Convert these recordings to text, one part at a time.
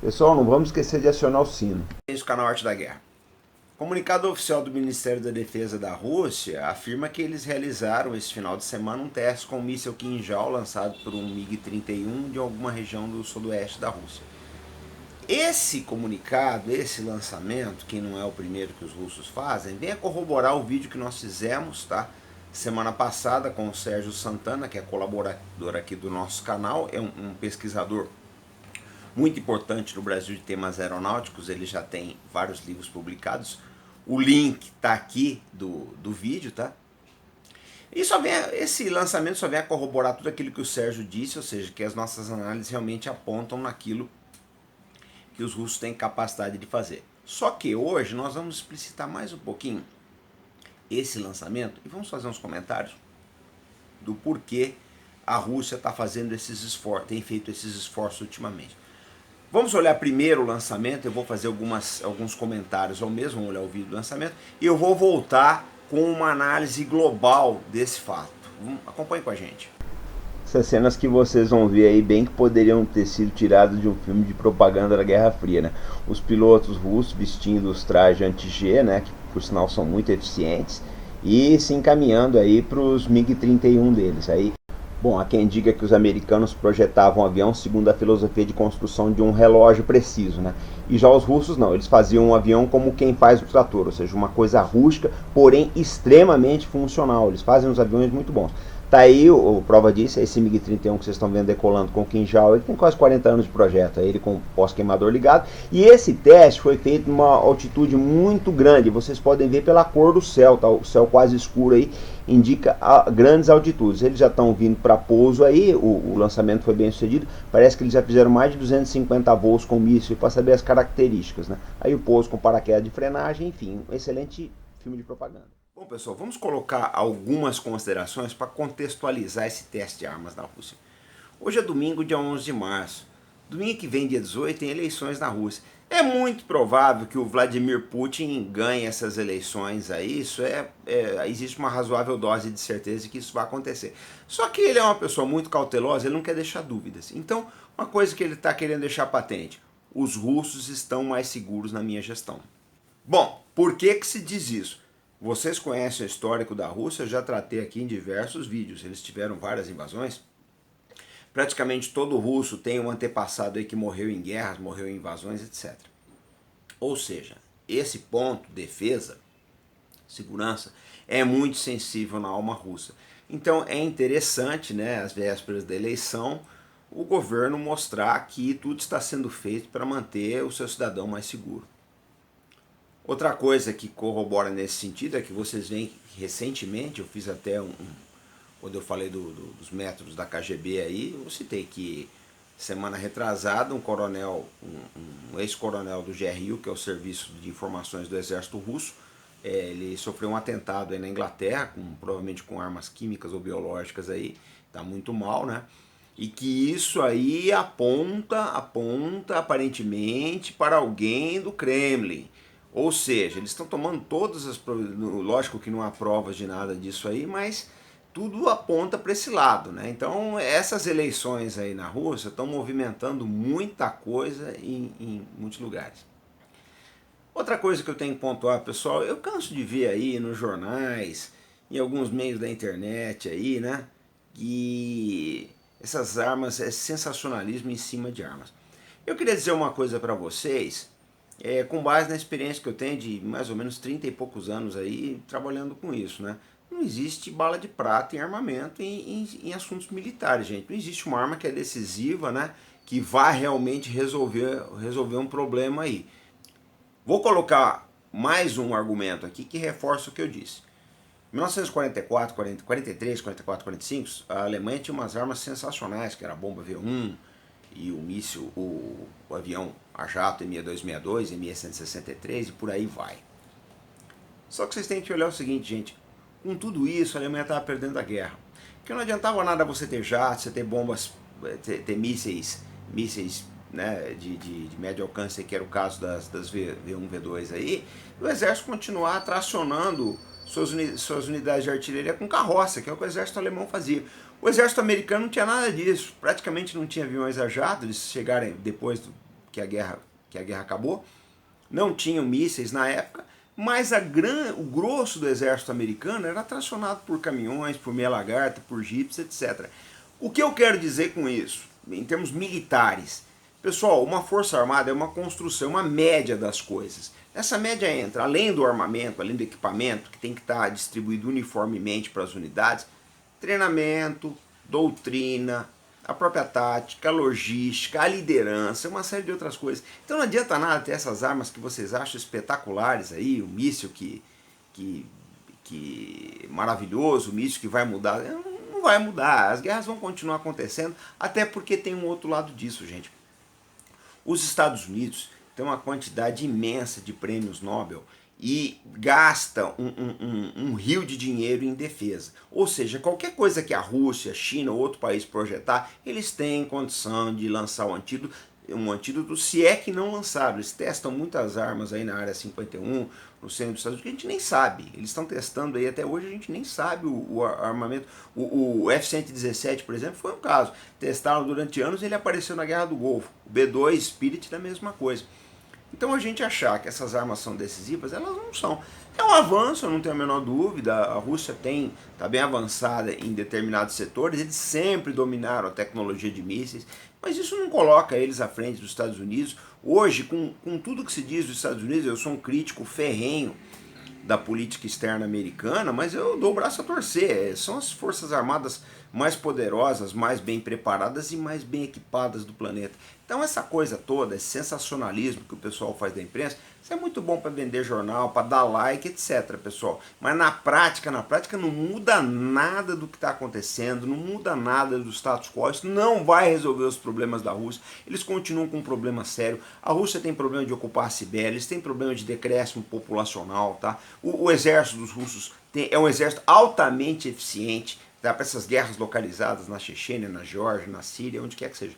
Pessoal, não vamos esquecer de acionar o sino. Esse é o canal Arte da Guerra. Comunicado oficial do Ministério da Defesa da Rússia afirma que eles realizaram esse final de semana um teste com um míssil Kinjal lançado por um MiG-31 de alguma região do sudoeste da Rússia. Esse comunicado, esse lançamento, que não é o primeiro que os russos fazem, vem a corroborar o vídeo que nós fizemos, tá? Semana passada com o Sérgio Santana, que é colaborador aqui do nosso canal, é um pesquisador muito importante no Brasil de temas aeronáuticos, ele já tem vários livros publicados. O link está aqui do vídeo, tá? E esse lançamento só vem a corroborar tudo aquilo que o Sérgio disse, ou seja, que as nossas análises realmente apontam naquilo que os russos têm capacidade de fazer. Só que hoje nós vamos explicitar mais um pouquinho esse lançamento e vamos fazer uns comentários do porquê a Rússia está fazendo esses esforços, tem feito esses esforços ultimamente. Vamos olhar primeiro o lançamento, eu vou fazer alguns comentários ao mesmo, vamos olhar o vídeo do lançamento, e eu vou voltar com uma análise global desse fato. Acompanhe com a gente. Essas cenas que vocês vão ver aí bem que poderiam ter sido tiradas de um filme de propaganda da Guerra Fria, né? Os pilotos russos vestindo os trajes anti-G, né? Que por sinal são muito eficientes, e se encaminhando aí para os MiG-31 deles. Aí, bom, há quem diga que os americanos projetavam o avião segundo a filosofia de construção de um relógio preciso, né? E já os russos não, eles faziam um avião como quem faz o trator, ou seja, uma coisa rústica, porém extremamente funcional. Eles fazem uns aviões muito bons. Tá aí, prova disso, esse MiG-31 que vocês estão vendo decolando com o Kinjal, ele tem quase 40 anos de projeto, ele com o pós-queimador ligado, e esse teste foi feito numa altitude muito grande, vocês podem ver pela cor do céu, tá? O céu quase escuro aí, indica grandes altitudes. Eles já estão vindo para pouso aí, o lançamento foi bem sucedido, parece que eles já fizeram mais de 250 voos com míssil, para saber as características, né? Aí o pouso com paraquedas de frenagem, enfim, um excelente filme de propaganda. Bom, pessoal, vamos colocar algumas considerações para contextualizar esse teste de armas na Rússia. Hoje é domingo, dia 11 de março. Domingo que vem, dia 18, tem eleições na Rússia. É muito provável que o Vladimir Putin ganhe essas eleições aí, existe uma razoável dose de certeza de que isso vai acontecer. Só que ele é uma pessoa muito cautelosa, ele não quer deixar dúvidas. Então, uma coisa que ele está querendo deixar patente, os russos estão mais seguros na minha gestão. Bom, por que se diz isso? Vocês conhecem o histórico da Rússia, eu já tratei aqui em diversos vídeos, eles tiveram várias invasões. Praticamente todo russo tem um antepassado aí que morreu em guerras, morreu em invasões, etc. Ou seja, esse ponto, defesa, segurança, é muito sensível na alma russa. Então é interessante, né, às vésperas da eleição, o governo mostrar que tudo está sendo feito para manter o seu cidadão mais seguro. Outra coisa que corrobora nesse sentido é que vocês veem que recentemente, eu fiz até quando eu falei dos métodos da KGB aí, eu citei que semana retrasada um coronel, um ex-coronel do GRU, que é o Serviço de Informações do Exército Russo, ele sofreu um atentado aí na Inglaterra, provavelmente com armas químicas ou biológicas aí, tá muito mal, né? E que isso aí aponta aparentemente para alguém do Kremlin. Ou seja, eles estão tomando todas as... Lógico que não há provas de nada disso aí, mas tudo aponta para esse lado, né? Então essas eleições aí na Rússia estão movimentando muita coisa em muitos lugares. Outra coisa que eu tenho que pontuar, pessoal, eu canso de ver aí nos jornais, em alguns meios da internet aí, né? Que essas armas é sensacionalismo em cima de armas. Eu queria dizer uma coisa para vocês... com base na experiência que eu tenho de mais ou menos 30 e poucos anos aí trabalhando com isso, né? Não existe bala de prata em armamento em assuntos militares, gente. Não existe uma arma que é decisiva, né? Que vai realmente resolver um problema aí. Vou colocar mais um argumento aqui que reforça o que eu disse. Em 1944, 43, 44, 45, a Alemanha tinha umas armas sensacionais, que era a bomba V1, e o míssil, o avião a jato Mi-262, Mi-163 e por aí vai. Só que vocês têm que olhar o seguinte, gente, com tudo isso a Alemanha estava perdendo a guerra. Porque não adiantava nada você ter jatos, você ter bombas, ter mísseis, né, de médio alcance, que era o caso das V1, V2 aí, e o exército continuar tracionando suas unidades de artilharia com carroça, que é o que o exército alemão fazia. O exército americano não tinha nada disso, praticamente não tinha aviões a jato, eles chegaram depois que a guerra acabou. Não tinham mísseis na época, mas o grosso do exército americano era tracionado por caminhões, por meia lagarta, por jipes, etc. O que eu quero dizer com isso, em termos militares? Pessoal, uma força armada é uma construção, uma média das coisas. Essa média entra, além do armamento, além do equipamento, que tem que estar distribuído uniformemente para as unidades, treinamento, doutrina, a própria tática, a logística, a liderança, uma série de outras coisas. Então não adianta nada ter essas armas que vocês acham espetaculares aí, o míssil que maravilhoso, o míssil que vai mudar. Não vai mudar, as guerras vão continuar acontecendo, até porque tem um outro lado disso, gente. Os Estados Unidos têm uma quantidade imensa de prêmios Nobel e gasta um rio de dinheiro em defesa. Ou seja, qualquer coisa que a Rússia, a China ou outro país projetar, eles têm condição de lançar um antídoto, se é que não lançaram. Eles testam muitas armas aí na área 51, no centro dos Estados Unidos, que a gente nem sabe. Eles estão testando aí até hoje, a gente nem sabe o armamento. O F-117, por exemplo, foi um caso. Testaram durante anos e ele apareceu na Guerra do Golfo. O B-2 Spirit é a mesma coisa. Então a gente achar que essas armas são decisivas, elas não são. É um avanço, eu não tenho a menor dúvida, a Rússia está bem avançada em determinados setores, eles sempre dominaram a tecnologia de mísseis, mas isso não coloca eles à frente dos Estados Unidos. Hoje, com tudo que se diz dos Estados Unidos, eu sou um crítico ferrenho da política externa americana, mas eu dou o braço a torcer. São as forças armadas mais poderosas, mais bem preparadas e mais bem equipadas do planeta. Então essa coisa toda, esse sensacionalismo que o pessoal faz da imprensa, isso é muito bom para vender jornal, para dar like, etc, pessoal. Mas na prática não muda nada do que está acontecendo, não muda nada do status quo, isso não vai resolver os problemas da Rússia. Eles continuam com um problema sério. A Rússia tem problema de ocupar a Sibéria, eles têm problema de decréscimo populacional, tá? O exército dos russos é um exército altamente eficiente, dá para essas guerras localizadas na Chechênia, na Geórgia, na Síria, onde quer que seja.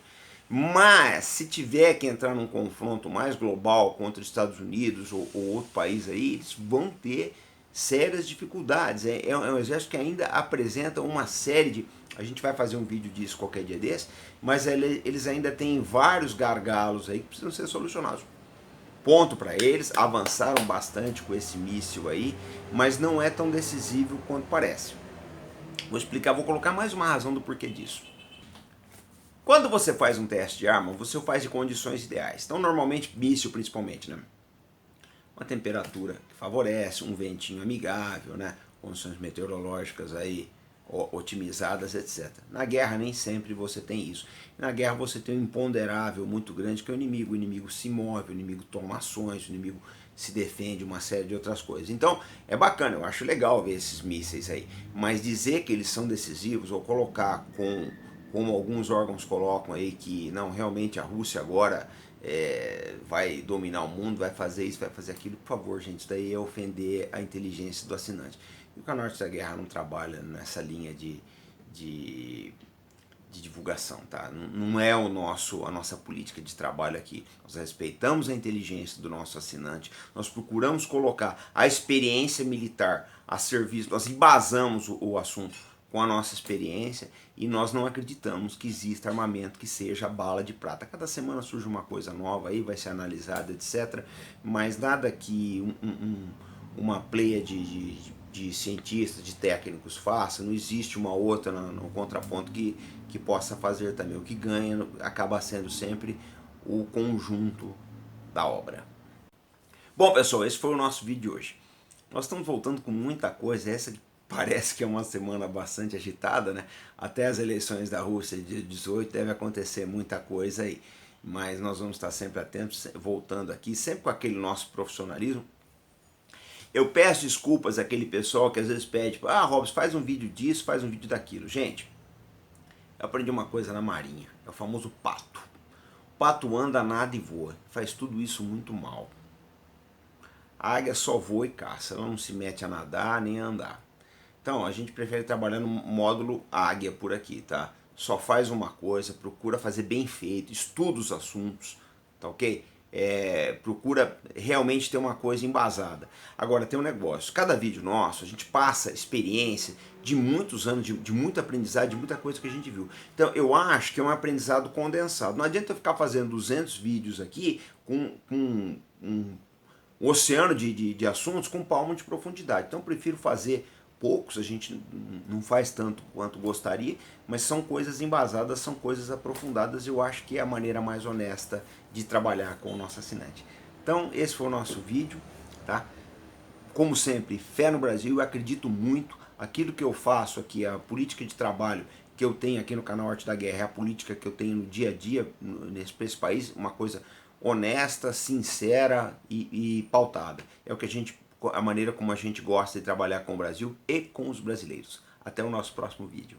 Mas se tiver que entrar num confronto mais global contra os Estados Unidos ou outro país aí, eles vão ter sérias dificuldades. É um exército que ainda apresenta uma série de... A gente vai fazer um vídeo disso qualquer dia desse, mas eles ainda têm vários gargalos aí que precisam ser solucionados. Ponto para eles, avançaram bastante com esse míssil aí, mas não é tão decisivo quanto parece. Vou explicar, vou colocar mais uma razão do porquê disso. Quando você faz um teste de arma, você o faz em condições ideais. Então, normalmente, míssil principalmente, né? Uma temperatura que favorece, um ventinho amigável, né? Condições meteorológicas aí otimizadas, etc. Na guerra nem sempre você tem isso. Na guerra você tem um imponderável muito grande que é o inimigo. O inimigo se move, o inimigo toma ações, o inimigo se defende, uma série de outras coisas. Então é bacana, eu acho legal ver esses mísseis aí. Mas dizer que eles são decisivos ou colocar como alguns órgãos colocam aí que não, realmente a Rússia agora vai dominar o mundo, vai fazer isso, vai fazer aquilo, por favor, gente, isso daí é ofender a inteligência do assinante. E o Canal Norte da Guerra não trabalha nessa linha de divulgação, tá? Não é a nossa política de trabalho aqui. Nós respeitamos a inteligência do nosso assinante, nós procuramos colocar a experiência militar a serviço, nós embasamos o assunto com a nossa experiência e nós não acreditamos que exista armamento que seja bala de prata. Cada semana surge uma coisa nova aí, vai ser analisada, etc. Mas nada que uma pleia de cientistas, de técnicos faça, não existe uma outra no contraponto que possa fazer também. O que ganha acaba sendo sempre o conjunto da obra. Bom, pessoal, esse foi o nosso vídeo de hoje. Nós estamos voltando com muita coisa, essa parece que é uma semana bastante agitada, né? Até as eleições da Rússia, dia 18, deve acontecer muita coisa aí. Mas nós vamos estar sempre atentos, voltando aqui, sempre com aquele nosso profissionalismo. Eu peço desculpas àquele pessoal que às vezes pede, Robson, faz um vídeo disso, faz um vídeo daquilo. Gente, eu aprendi uma coisa na Marinha, é o famoso pato. O pato anda, nada e voa, faz tudo isso muito mal. A águia só voa e caça, ela não se mete a nadar nem a andar. Então, a gente prefere trabalhar no módulo águia por aqui, tá? Só faz uma coisa, procura fazer bem feito, estuda os assuntos, tá ok? procura realmente ter uma coisa embasada. Agora tem um negócio, cada vídeo nosso a gente passa experiência de muitos anos, de muito aprendizado, de muita coisa que a gente viu. Então eu acho que é um aprendizado condensado. Não adianta eu ficar fazendo 200 vídeos aqui com um oceano de assuntos com um palmo de profundidade. Então eu prefiro fazer poucos, a gente não faz tanto quanto gostaria, mas são coisas embasadas, são coisas aprofundadas, e eu acho que é a maneira mais honesta de trabalhar com o nosso assinante. Então esse foi o nosso vídeo, tá? Como sempre, fé no Brasil, eu acredito muito, aquilo que eu faço aqui, a política de trabalho que eu tenho aqui no canal Arte da Guerra, é a política que eu tenho no dia a dia nesse país, uma coisa honesta, sincera e pautada. É o que a maneira como a gente gosta de trabalhar com o Brasil e com os brasileiros. Até o nosso próximo vídeo.